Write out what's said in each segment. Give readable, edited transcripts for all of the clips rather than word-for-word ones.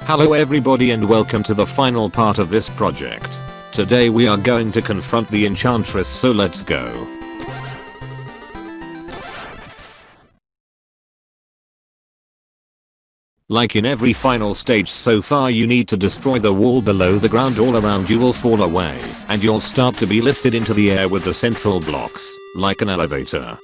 Hello everybody and welcome to the final part of this project. Today we are going to confront the Enchantress, so let's go. Like in every final stage so far, you need to destroy the wall below the ground. All around you will fall away and you'll start to be lifted into the air with the central blocks, like an elevator.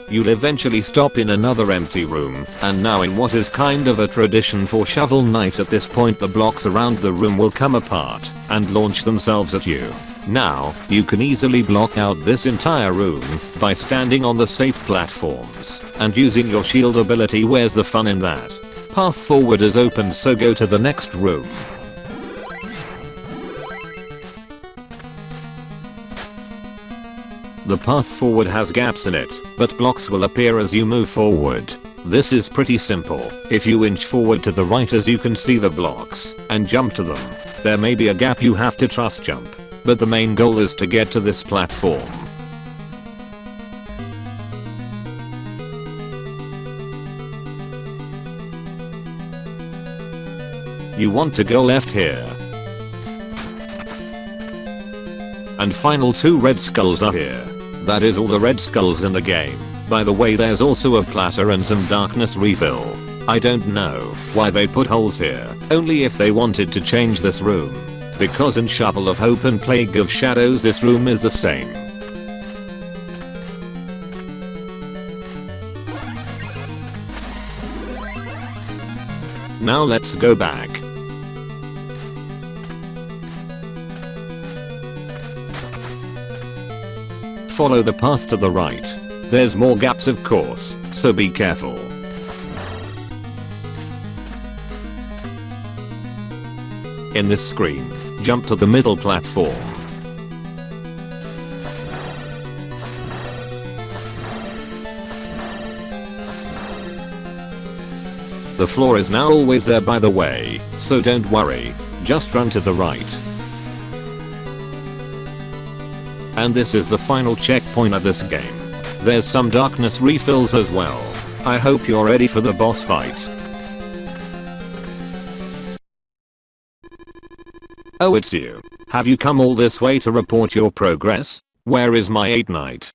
You'll eventually stop in another empty room, and now in what is kind of a tradition for Shovel Knight at this point, the blocks around the room will come apart and launch themselves at you. Now, you can easily block out this entire room by standing on the safe platforms and using your shield ability. Where's the fun in that? Path forward is open, so go to the next room. The path forward has gaps in it, but blocks will appear as you move forward. This is pretty simple. If you inch forward to the right, as you can see the blocks, and jump to them, there may be a gap you have to trust jump, but the main goal is to get to this platform. You want to go left here. And final 2 red skulls are here. That is all the red skulls in the game. By the way, there's also a platter and some darkness refill. I don't know why they put holes here, only if they wanted to change this room. Because in Shovel of Hope and Plague of Shadows this room is the same. Now let's go back. Follow the path to the right. There's more gaps of course, so be careful. In this screen, jump to the middle platform. The floor is now always there, by the way, so don't worry, just run to the right. And this is the final checkpoint of this game. There's some darkness refills as well. I hope you're ready for the boss fight. Oh, it's you. Have you come all this way to report your progress? Where is my 8 Knight?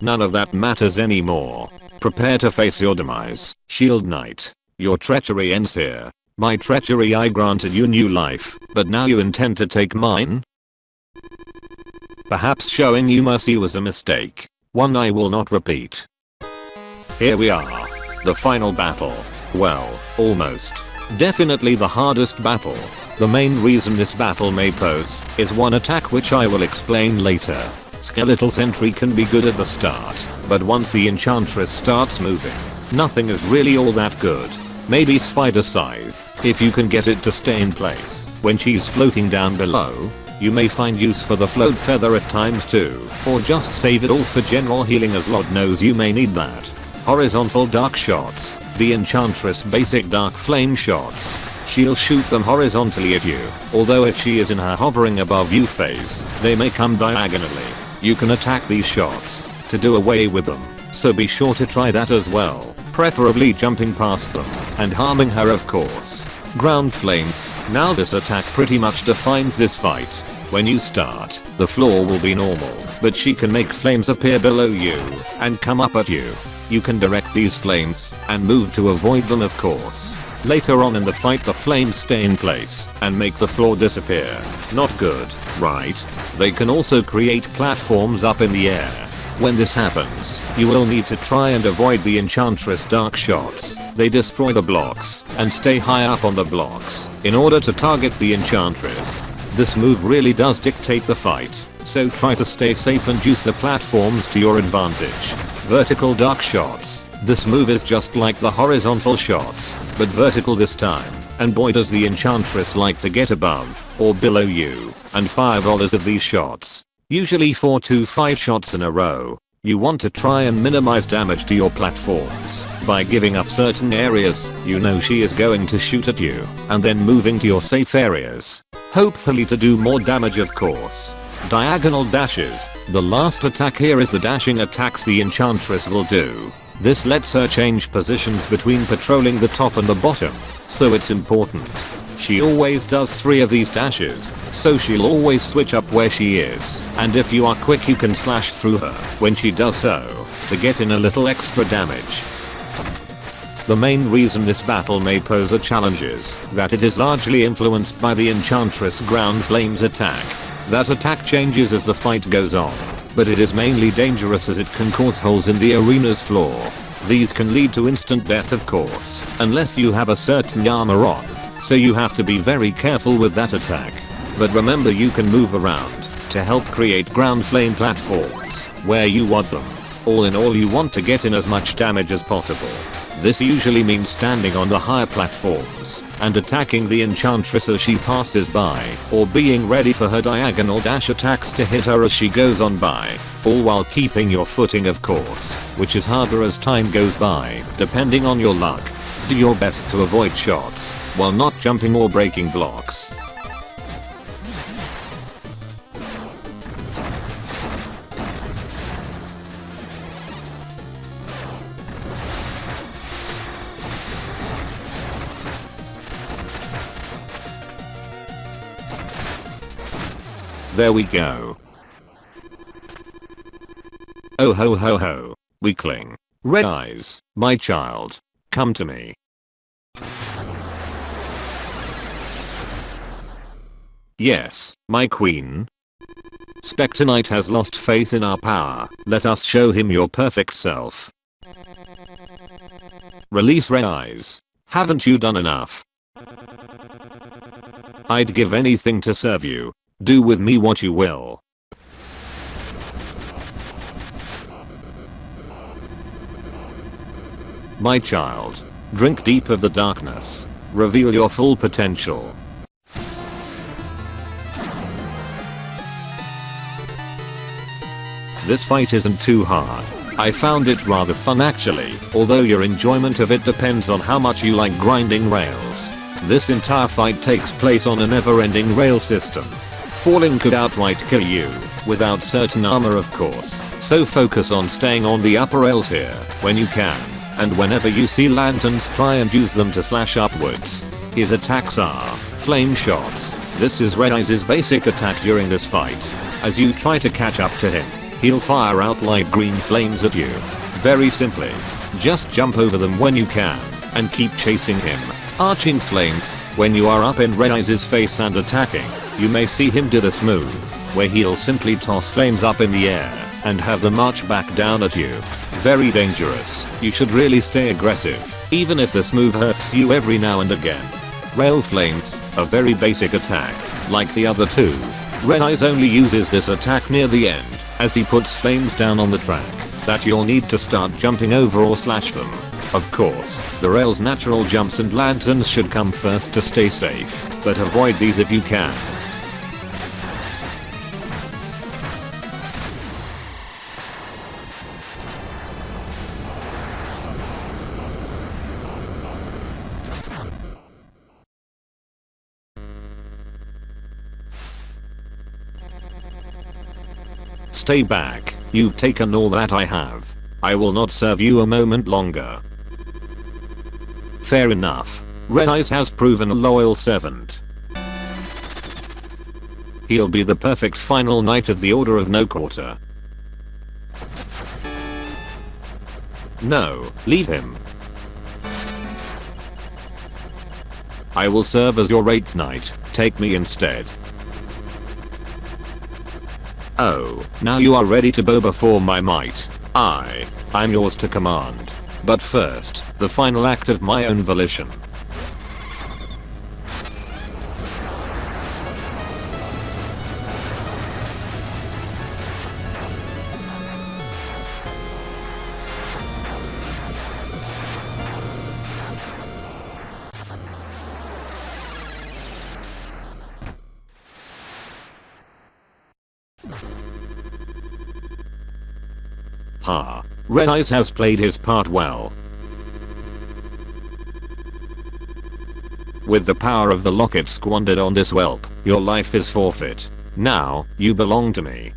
None of that matters anymore. Prepare to face your demise, Shield Knight. Your treachery ends here. By treachery I granted you new life, but now you intend to take mine? Perhaps showing you mercy was a mistake, one I will not repeat. Here we are. The final battle. Well, almost. Definitely the hardest battle. The main reason this battle may pose is one attack which I will explain later. Skeletal Sentry can be good at the start, but once the Enchantress starts moving, nothing is really all that good. Maybe Spider Scythe, if you can get it to stay in place when she's floating down below. You may find use for the float feather at times too, or just save it all for general healing, as Lord knows you may need that. Horizontal dark shots. The Enchantress basic dark flame shots. She'll shoot them horizontally at you, although if she is in her hovering above you phase, they may come diagonally. You can attack these shots to do away with them, so be sure to try that as well, preferably jumping past them and harming her, of course. Ground flames. Now this attack pretty much defines this fight. When you start, the floor will be normal, but she can make flames appear below you and come up at you. You can direct these flames and move to avoid them, of course. Later on in the fight the flames stay in place and make the floor disappear. Not good, right? They can also create platforms up in the air. When this happens, you will need to try and avoid the Enchantress dark shots. They destroy the blocks and stay high up on the blocks in order to target the Enchantress. This move really does dictate the fight, so try to stay safe and use the platforms to your advantage. Vertical dark shots. This move is just like the horizontal shots, but vertical this time, and boy does the Enchantress like to get above or below you and fire volleys of these shots. Usually 4 to 5 shots in a row. You want to try and minimize damage to your platforms by giving up certain areas you know she is going to shoot at you, and then moving to your safe areas. Hopefully to do more damage, of course. Diagonal dashes. The last attack here is the dashing attacks the Enchantress will do. This lets her change positions between patrolling the top and the bottom, so it's important. She always does 3 of these dashes, so she'll always switch up where she is, and if you are quick you can slash through her when she does so, to get in a little extra damage. The main reason this battle may pose a challenge is that it is largely influenced by the Enchantress Ground Flames attack. That attack changes as the fight goes on, but it is mainly dangerous as it can cause holes in the arena's floor. These can lead to instant death of course, unless you have a certain armor on, so you have to be very careful with that attack. But remember you can move around to help create ground flame platforms where you want them. All in all you want to get in as much damage as possible. This usually means standing on the higher platforms and attacking the Enchantress as she passes by, or being ready for her diagonal dash attacks to hit her as she goes on by, all while keeping your footing of course, which is harder as time goes by, depending on your luck. Do your best to avoid shots while not jumping or breaking blocks. There we go. Oh ho ho ho, weakling. Red eyes, my child. Come to me. Yes, my queen. Specter Knight has lost faith in our power. Let us show him your perfect self. Release Red Eyes. Haven't you done enough? I'd give anything to serve you. Do with me what you will. My child, drink deep of the darkness. Reveal your full potential. This fight isn't too hard. I found it rather fun actually, although your enjoyment of it depends on how much you like grinding rails. This entire fight takes place on a never-ending rail system. Falling could outright kill you, without certain armor of course, so focus on staying on the upper rails here, when you can, and whenever you see lanterns try and use them to slash upwards. His attacks are flame shots. This is Red Eyes' basic attack during this fight. As you try to catch up to him, he'll fire out light green flames at you. Very simply, just jump over them when you can, and keep chasing him. Arching flames, when you are up in Red Eyes' face and attacking, you may see him do this move, where he'll simply toss flames up in the air, and have them march back down at you. Very dangerous. You should really stay aggressive, even if this move hurts you every now and again. Rail flames, a very basic attack, like the other two. Red Eyes only uses this attack near the end, as he puts flames down on the track, that you'll need to start jumping over or slash them. Of course, the rail's natural jumps and lanterns should come first to stay safe, but avoid these if you can. Stay back, you've taken all that I have. I will not serve you a moment longer. Fair enough. Red Eyes has proven a loyal servant. He'll be the perfect final knight of the Order of No Quarter. No, leave him. I will serve as your 8th knight, take me instead. Oh, now you are ready to bow before my might. I'm yours to command. But first, the final act of my own volition. Ha. Red Eyes has played his part well. With the power of the locket squandered on this whelp, your life is forfeit. Now, you belong to me.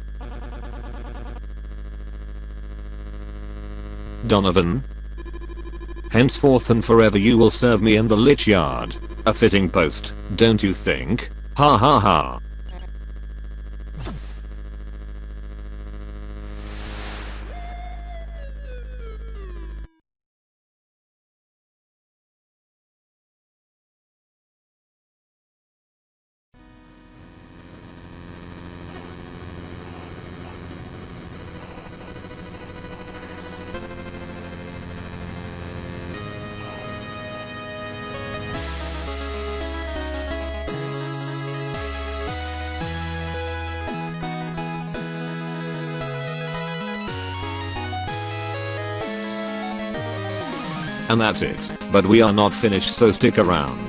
Donovan? Henceforth and forever you will serve me in the Lich Yard. A fitting post, don't you think? Ha ha ha. And that's it. But we are not finished, so stick around.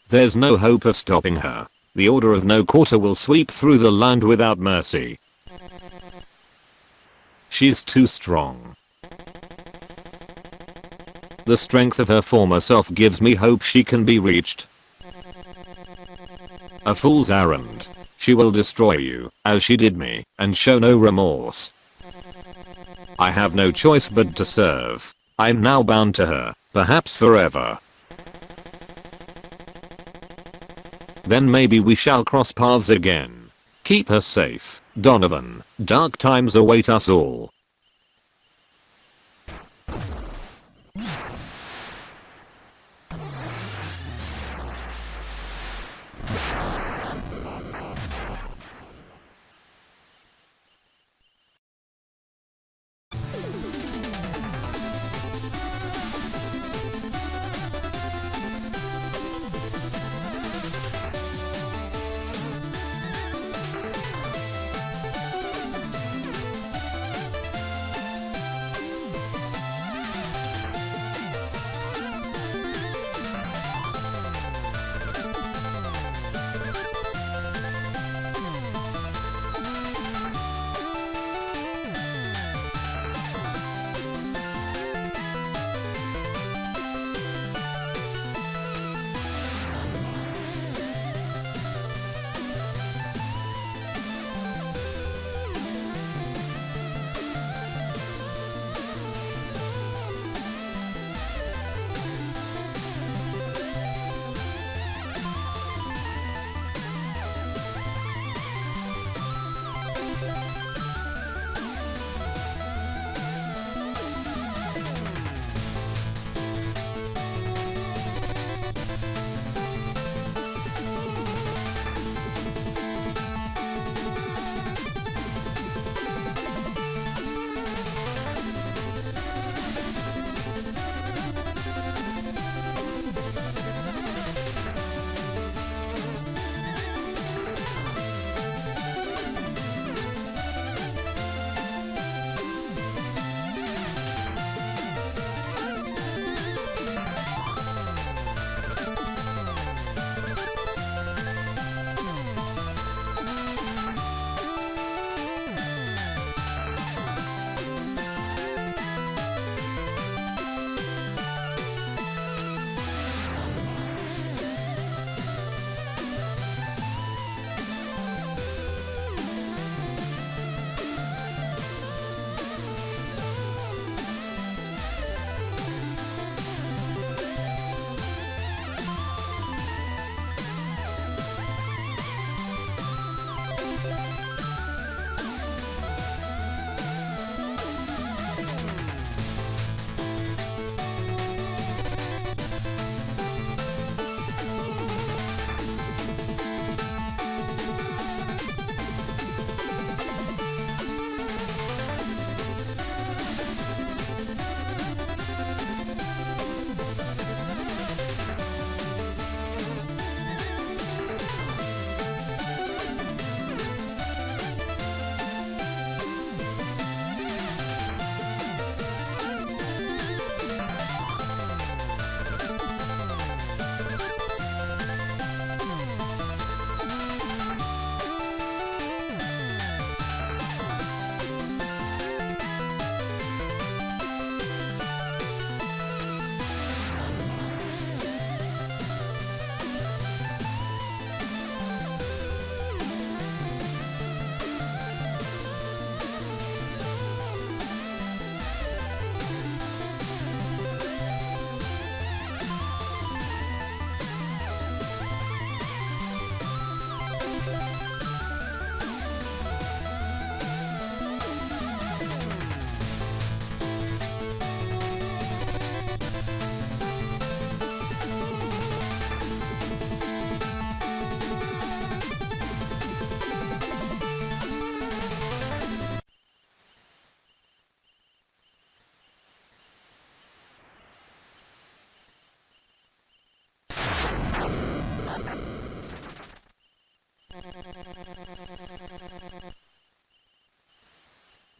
There's no hope of stopping her. The Order of No Quarter will sweep through the land without mercy. She's too strong. The strength of her former self gives me hope she can be reached. A fool's errand. She will destroy you, as she did me, and show no remorse. I have no choice but to serve. I'm now bound to her, perhaps forever. Then maybe we shall cross paths again. Keep her safe, Donovan. Dark times await us all.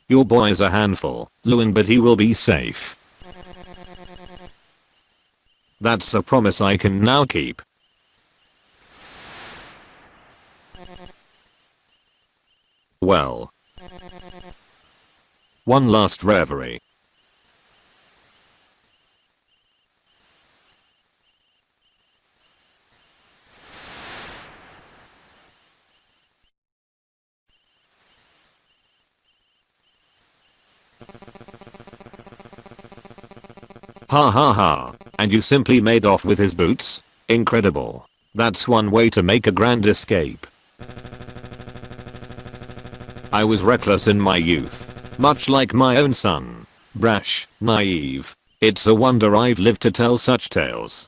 Your boy's a handful, Lewin, but he will be safe. That's a promise I can now keep. Well. One last reverie. Ha ha ha, and you simply made off with his boots? Incredible. That's one way to make a grand escape. I was reckless in my youth, much like my own son. Brash, naive. It's a wonder I've lived to tell such tales.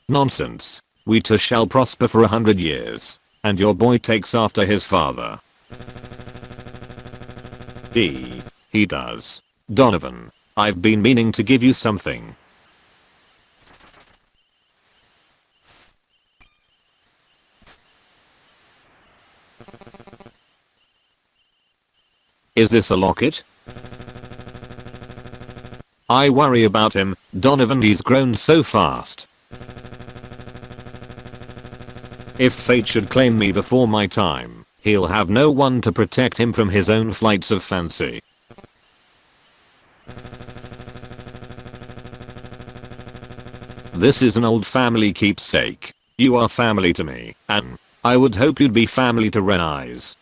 Nonsense. We too shall prosper for 100 years. And your boy takes after his father. He does. Donovan, I've been meaning to give you something. Is this a locket? I worry about him, Donovan. He's grown so fast. If fate should claim me before my time, he'll have no one to protect him from his own flights of fancy. This is an old family keepsake. You are family to me, and I would hope you'd be family to Red Eyes.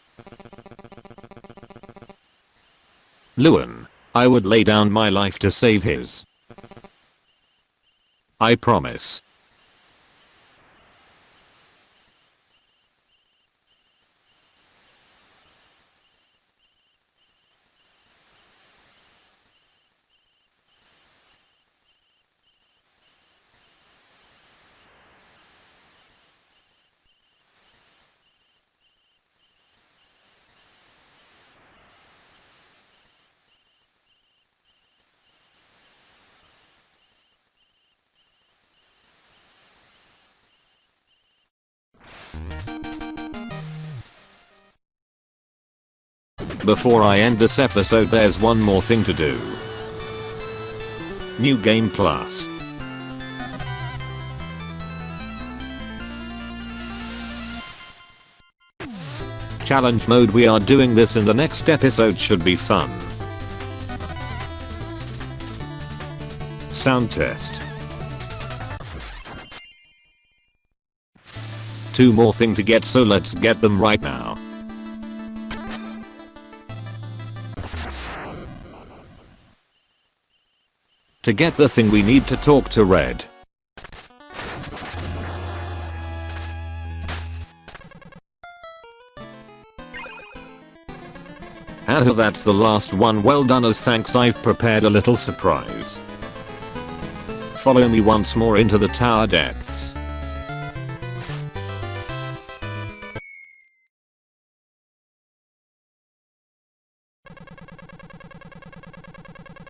Lewin, I would lay down my life to save his. I promise. Before I end this episode, there's one more thing to do. New Game Plus. Challenge mode. We are doing this in the next episode. Should be fun. Sound test. 2 more things to get, so let's get them right now. To get the thing we need to talk to Red. Oh, that's the last one. Well done. As thanks, I've prepared a little surprise. Follow me once more into the tower depths.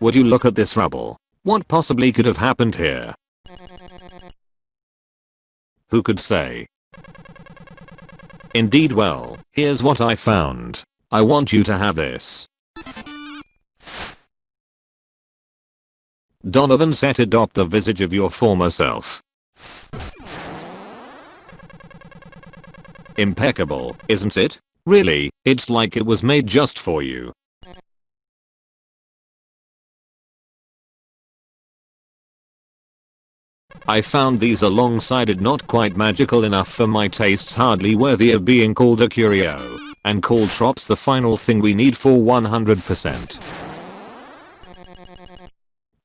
Would you look at this rubble? What possibly could have happened here? Who could say? Indeed, well, here's what I found. I want you to have this. Donovan said, adopt the visage of your former self. Impeccable, isn't it? Really, it's like it was made just for you. I found these alongside it, not quite magical enough for my tastes, hardly worthy of being called a curio, and caltrops the final thing we need for 100%.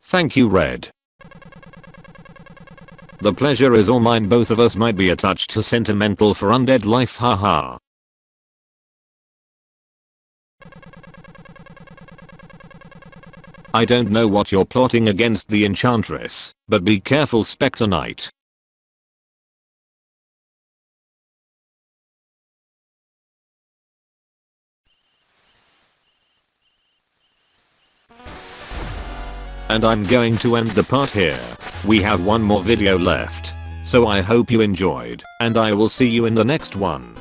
Thank you, Red. The pleasure is all mine. Both of us might be a touch too sentimental for undead life, haha. I don't know what you're plotting against the Enchantress, but be careful, Specter Knight. And I'm going to end the part here. We have one more video left. So I hope you enjoyed, and I will see you in the next one.